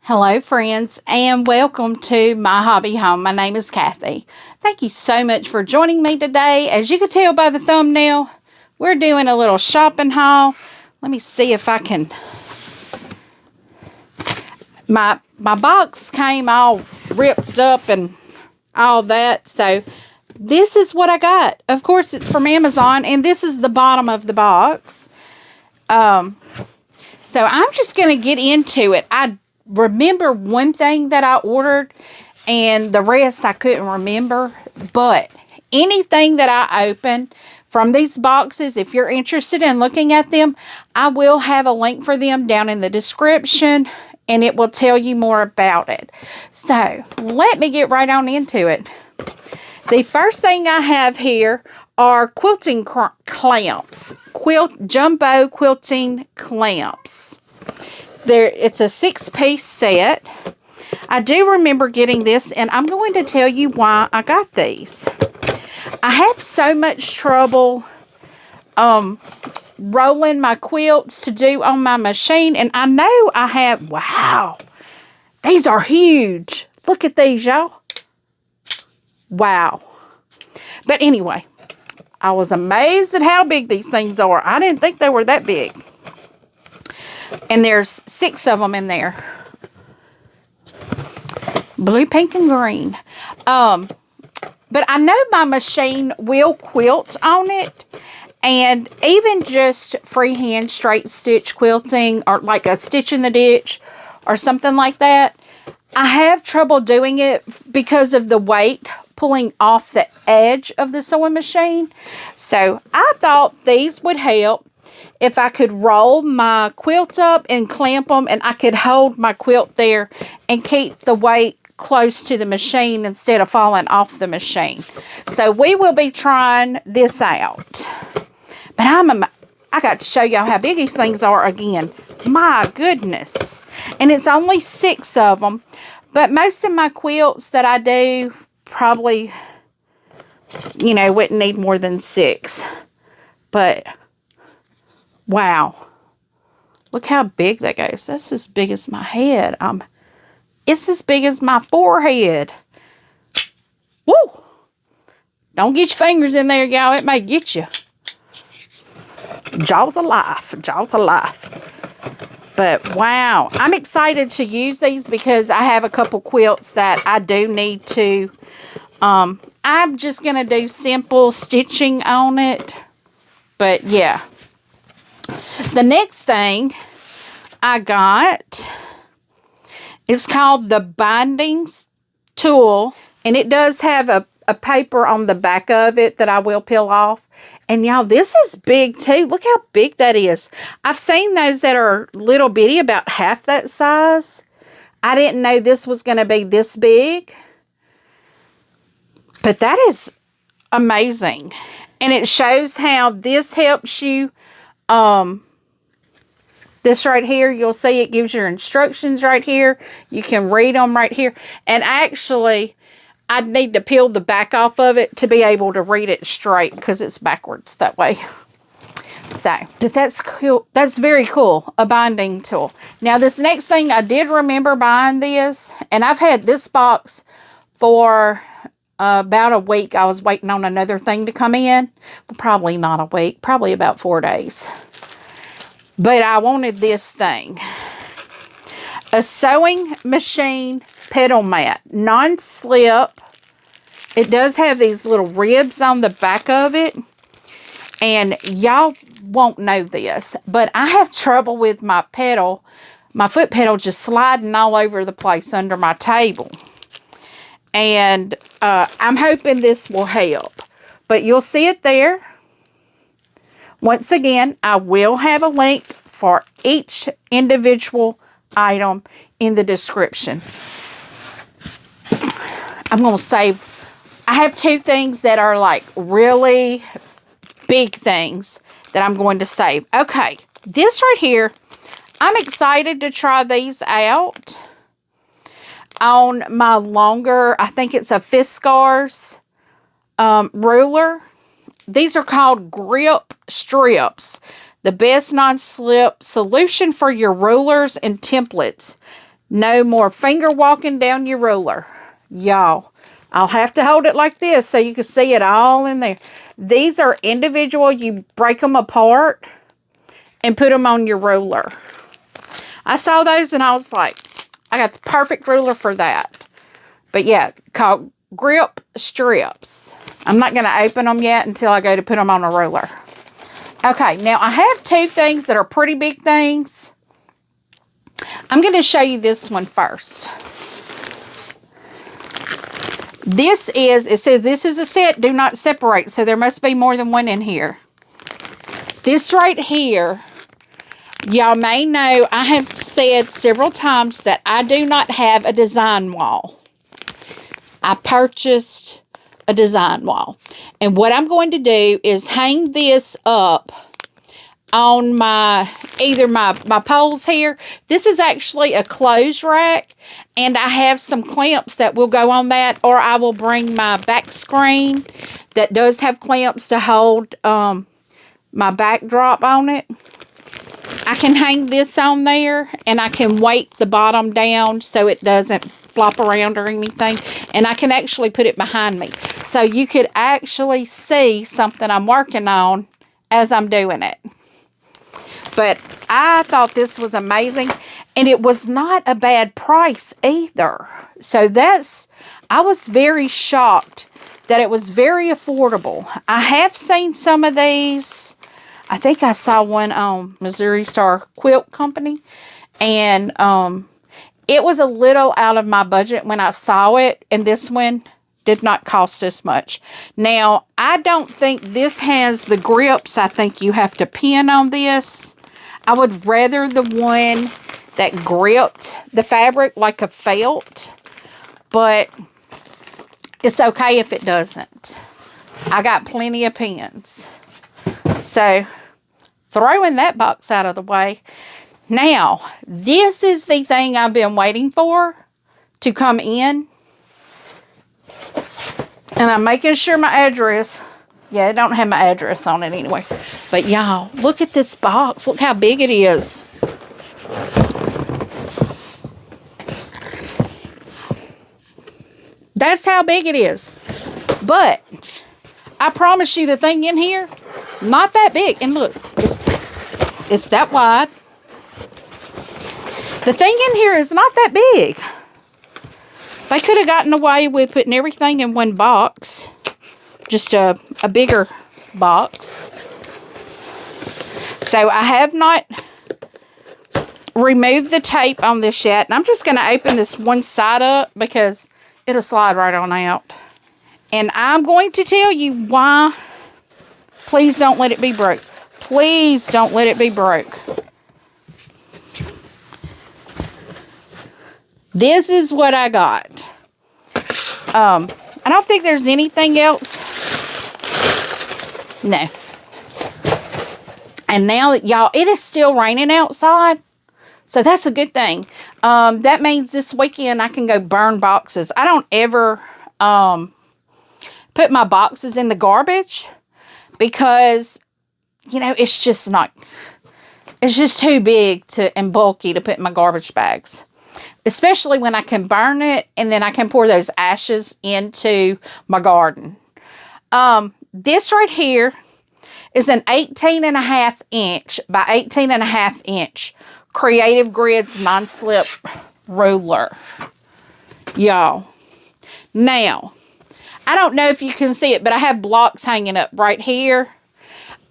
Hello friends and welcome to My Hobby Home. My name is Cathy. Thank you so much for joining me today. As you can tell by the thumbnail, we're doing a little shopping haul. Let me see if I can... My box came all ripped up and all that. So this is what I got. Of course it's from Amazon and this is the bottom of the box. So I'm just going to get into it. I remember one thing that I ordered and the rest I couldn't remember, but anything that I open from these boxes, if you're interested in looking at them, I will have a link for them down in the description and it will tell you more about it. So let me get right on into it. The first thing I have here are quilting clamps, jumbo quilting clamps. It's a 6-piece set. I do remember getting this, and I'm going to tell you why I got these. I have so much trouble rolling my quilts to do on my machine, and I know I have, wow, these are huge. Look at these, y'all. Wow. But anyway, I was amazed at how big these things are. I didn't think they were that big. And there's 6 of them in there. Blue, pink, and green. But I know my machine will quilt on it. And even just freehand straight stitch quilting, or like a stitch in the ditch or something like that, I have trouble doing it because of the weight pulling off the edge of the sewing machine. So I thought these would help if I could roll my quilt up and clamp them, and I could hold my quilt there and keep the weight close to the machine instead of falling off the machine. So we will be trying this out. But I got to show y'all how big these things are again. My goodness. And it's only 6 of them. But most of my quilts that I do probably, you know, wouldn't need more than 6. But wow. Look how big that goes. That's as big as my head. It's as big as my forehead. Woo! Don't get your fingers in there, y'all. It may get you. Jaws of life. Jaws of life. But wow. I'm excited to use these because I have a couple quilts that I do need to. I'm just going to do simple stitching on it. But yeah. The next thing I got, it's called the bindings tool, and it does have a paper on the back of it that I will peel off. And y'all, this is big too. Look how big that is. I've seen those that are little bitty, about half that size. I didn't know this was going to be this big. But that is amazing. And it shows how this helps you. This right here, you'll see it gives your instructions right here. You can read them right here. And actually, I'd need to peel the back off of it to be able to read it straight because it's backwards that way. So, but that's cool. That's very cool, a binding tool. Now, this next thing, I did remember buying this. And I've had this box for about a week. I was waiting on another thing to come in. Well, probably not a week. Probably about 4 days. But I wanted this thing. A sewing machine pedal mat. Non-slip. It does have these little ribs on the back of it. And y'all won't know this, but I have trouble with my pedal. My foot pedal just sliding all over the place under my table. And I'm hoping this will help. But you'll see it there. Once again, I will have a link for each individual item in the description. I'm going to save. I have 2 things that are like really big things that I'm going to save. Okay, this right here, I'm excited to try these out on my longer, I think it's a Fiskars ruler. These are called grip strips. The best non-slip solution for your rulers and templates. No more finger walking down your ruler. Y'all, I'll have to hold it like this so you can see it all in there. These are individual. You break them apart and put them on your ruler. I saw those and I was like, I got the perfect ruler for that. But yeah, called grip strips. I'm not going to open them yet until I go to put them on a ruler. Okay, now I have two things that are pretty big things. I'm going to show you this one first. This is, it says this is a set, do not separate. So there must be more than one in here. This right here, y'all may know I have said several times that I do not have a design wall. I purchased a design wall. And what I'm going to do is hang this up on my, either my poles here. This is actually a clothes rack, and I have some clamps that will go on that, or I will bring my back screen that does have clamps to hold my backdrop on it. I can hang this on there, and I can weight the bottom down so it doesn't flop around or anything, and I can actually put it behind me. So you could actually see something I'm working on as I'm doing it. But I thought this was amazing, and it was not a bad price either. So I was very shocked that it was very affordable. I have seen some of these. I think I saw one on Missouri Star Quilt Company, and it was a little out of my budget when I saw it, and this one did not cost this much. Now, I don't think this has the grips. I think you have to pin on this. I would rather the one that gripped the fabric like a felt, but it's okay if it doesn't. I got plenty of pins. So, throwing that box out of the way. Now, this is the thing I've been waiting for to come in. And I'm making sure my address, yeah, it don't have my address on it anyway. But y'all, look at this box. Look how big it is. That's how big it is. But I promise you the thing in here, not that big. And look, it's that wide. The thing in here is not that big. They could have gotten away with putting everything in one box. Just a bigger box. So I have not removed the tape on this yet. And I'm just going to open this one side up because it'll slide right on out. And I'm going to tell you why. Please don't let it be broke. Please don't let it be broke. This is what I got. I don't think there's anything else. No. And now, y'all, it is still raining outside. So that's a good thing. That means this weekend I can go burn boxes. I don't ever put my boxes in the garbage because, you know, it's just too big and bulky to put in my garbage bags. Especially when I can burn it and then I can pour those ashes into my garden. This right here is an 18.5 inch by 18.5 inch Creative Grids non-slip ruler. Y'all. Now, I don't know if you can see it, but I have blocks hanging up right here.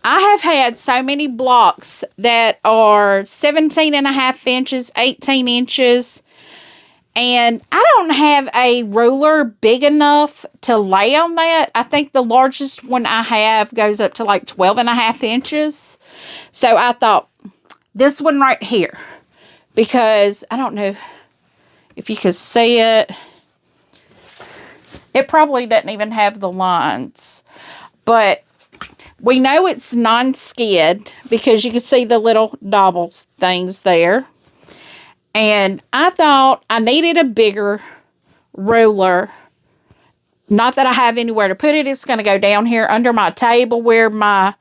I have had so many blocks that are 17.5 inches, 18 inches. And I don't have a ruler big enough to lay on that. I think the largest one I have goes up to like 12.5 inches. So I thought this one right here, because I don't know if you can see it. It probably doesn't even have the lines, but we know it's non-skid because you can see the little doubles things there. And I thought I needed a bigger ruler. Not that I have anywhere to put it. It's going to go down here under my table where my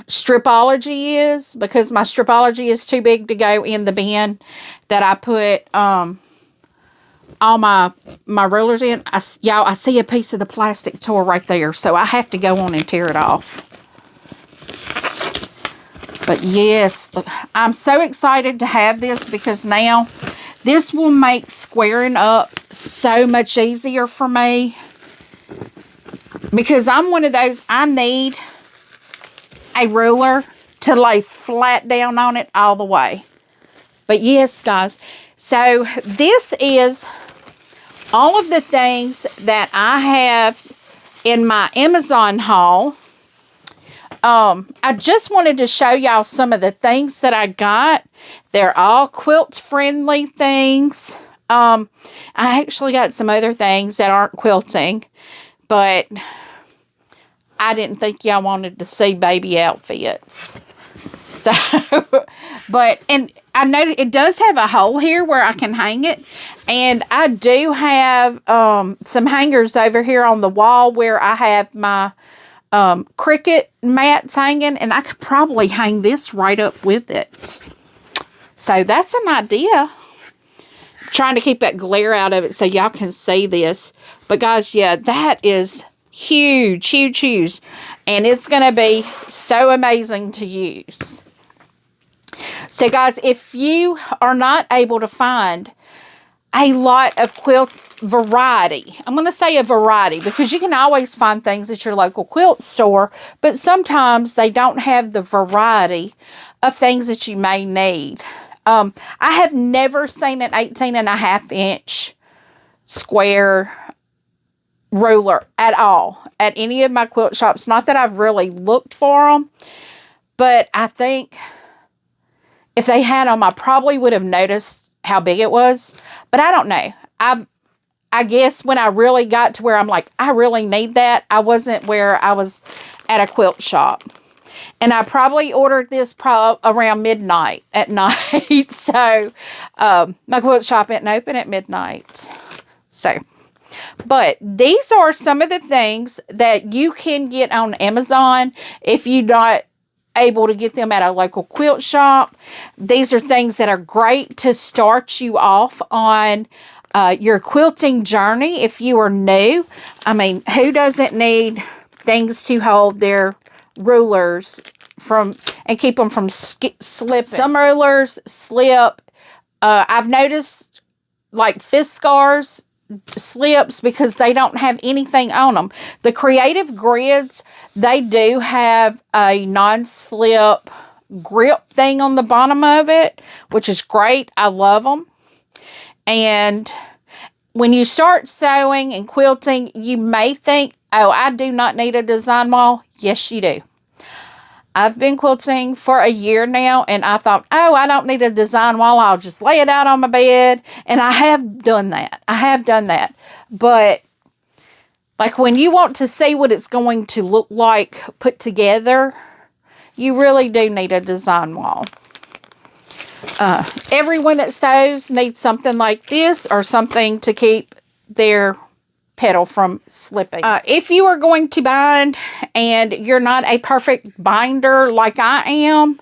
stripology is, because my stripology is too big to go in the bin that I put all my rulers in. Y'all, I see a piece of the plastic toy right there, so I have to go on and tear it off. But yes, look, I'm so excited to have this, because now this will make squaring up so much easier for me. Because I'm one of those, I need a ruler to lay flat down on it all the way. But yes, guys, so this is all of the things that I have in my Amazon haul. I just wanted to show y'all some of the things that I got. They're all quilt friendly things. I actually got some other things that aren't quilting, but I didn't think y'all wanted to see baby outfits. So, and I know it does have a hole here where I can hang it. And I do have some hangers over here on the wall where I have my cricket mats hanging, and I could probably hang this right up with it. So that's an idea. Trying to keep that glare out of it so y'all can see this. But guys, yeah, that is huge, huge, huge. And it's going to be so amazing to use. So guys, if you are not able to find a lot of quilt variety, I'm going to say a variety, because you can always find things at your local quilt store, but sometimes they don't have the variety of things that you may need. I have never seen an 18.5-inch square ruler at all at any of my quilt shops. Not that I've really looked for them, but I think if they had them, I probably would have noticed how big it was. But I don't know. I guess when I really got to where I'm like, I really need that, I wasn't where I was at a quilt shop. And I probably ordered this around midnight at night. So, my quilt shop isn't open at midnight. So, but these are some of the things that you can get on Amazon if you're not able to get them at a local quilt shop. These are things that are great to start you off on your quilting journey if you are new. I mean, who doesn't need things to hold their rulers from and keep them from slipping? Some rulers slip. I've noticed like Fiskars slips because they don't have anything on them. The Creative Grids, they do have a non-slip grip thing on the bottom of it, which is great. I love them. And when you start sewing and quilting, you may think, oh, I do not need a design wall. Yes, you do. I've been quilting for a year now, and I thought, oh, I don't need a design wall. I'll just lay it out on my bed. And I have done that. I have done that. But like when you want to see what it's going to look like put together, you really do need a design wall. Everyone that sews needs something like this or something to keep their petal from slipping. If you are going to bind and you're not a perfect binder like I am,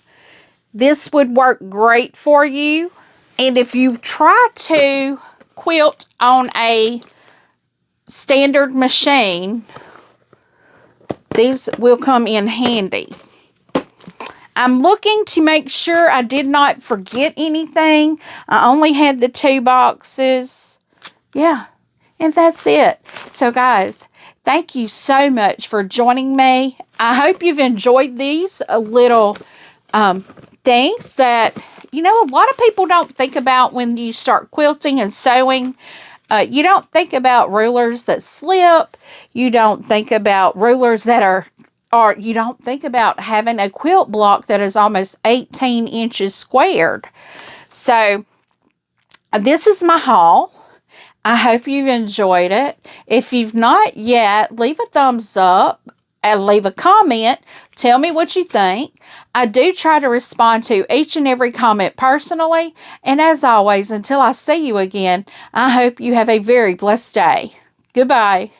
this would work great for you. And if you try to quilt on a standard machine, these will come in handy. I'm looking to make sure I did not forget anything. I only had the 2 boxes. Yeah. And that's it. So guys, thank you so much for joining me. I hope you've enjoyed these little things that, you know, a lot of people don't think about when you start quilting and sewing. You don't think about rulers that slip. You don't think about rulers that or you don't think about having a quilt block that is almost 18 inches squared. So this is my haul. I hope you've enjoyed it. If you've not yet, leave a thumbs up and leave a comment. Tell me what you think. I do try to respond to each and every comment personally. And as always, until I see you again, I hope you have a very blessed day. Goodbye.